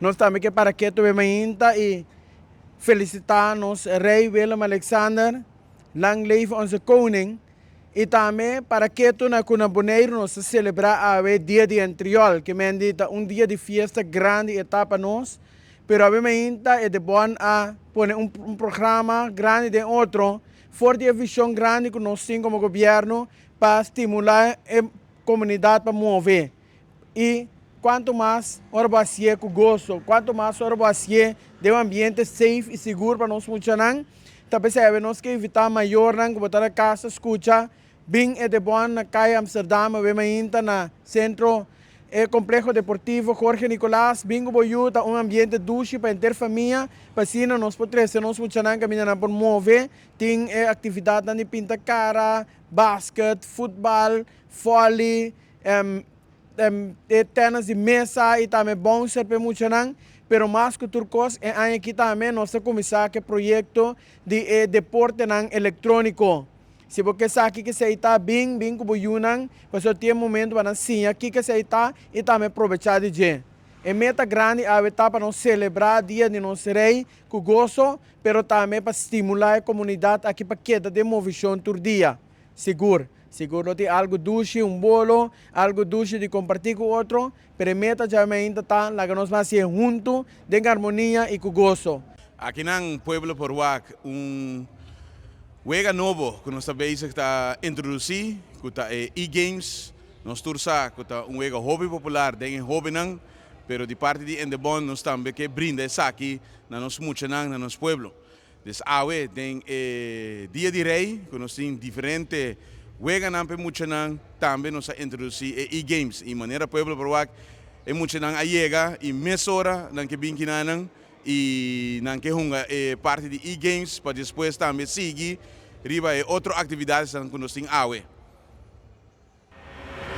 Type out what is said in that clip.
Nós também que para que tu mainta e felicitar nos rei Willem Alexander, lang leven onze koning. E também para que tu na Cunaboneiro nos celebrar o dia de Entriol, que mendita dia de festa grande etapa nos, pero obviamente é de bom a poner programa grande de outro, for de visão grande que nós temos como governo para estimular a comunidade para mover. E quanto mais orbacia com gosto, quanto mais orbacia de um ambiente safe e seguro para nós funcionar, também sabemos que evitar maior não botar a casa escuta bem é de bom na calle Amsterdam, obviamente na centro complexo deportivo Jorge Nicolás, bingo boiuta ambiente duche para ter família, para assim nós podemos nós funcionar caminhando por mover, tem atividade de pinta cara, basquete, futebol, vôlei, tenis de mesa e também bom ser para funcionar. Pero mais que turcos, aqui também nós começar que projeto de deporte eletrônico. Se você sabe que você está bem como Yunnan, você tem momento para assim, aqui que você está e também aproveitar de dia. É meta grande a etapa para nós celebrar o dia de nosso rei com gozo, pero também para estimular a comunidade aqui para queda de movimento todo dia. Seguro tem algo doce, bolo, algo doce de compartir com outro, pero a meta já ainda está, lá que nós vamos ser juntos, de harmonia e com gozo. Aqui no Pueblo Poruac, juega novo que nós também está introduzir, que está e-games, nós tursa que está juego hobby popular, tem hobby não, pero de parte de Endebon nós também que brinda essa aqui na nosso muchanang, na nosso pueblo. Des awe tem dia de rei, que nós tem diferente juega nampe muchanang, também nós introduzir e-games, e maneira Pueblo Poruac e muchanang ayega e mesora nang que binkinanang e nang que hunga parte de e-games para depois também seguir riba outra atividade que nós tem awe.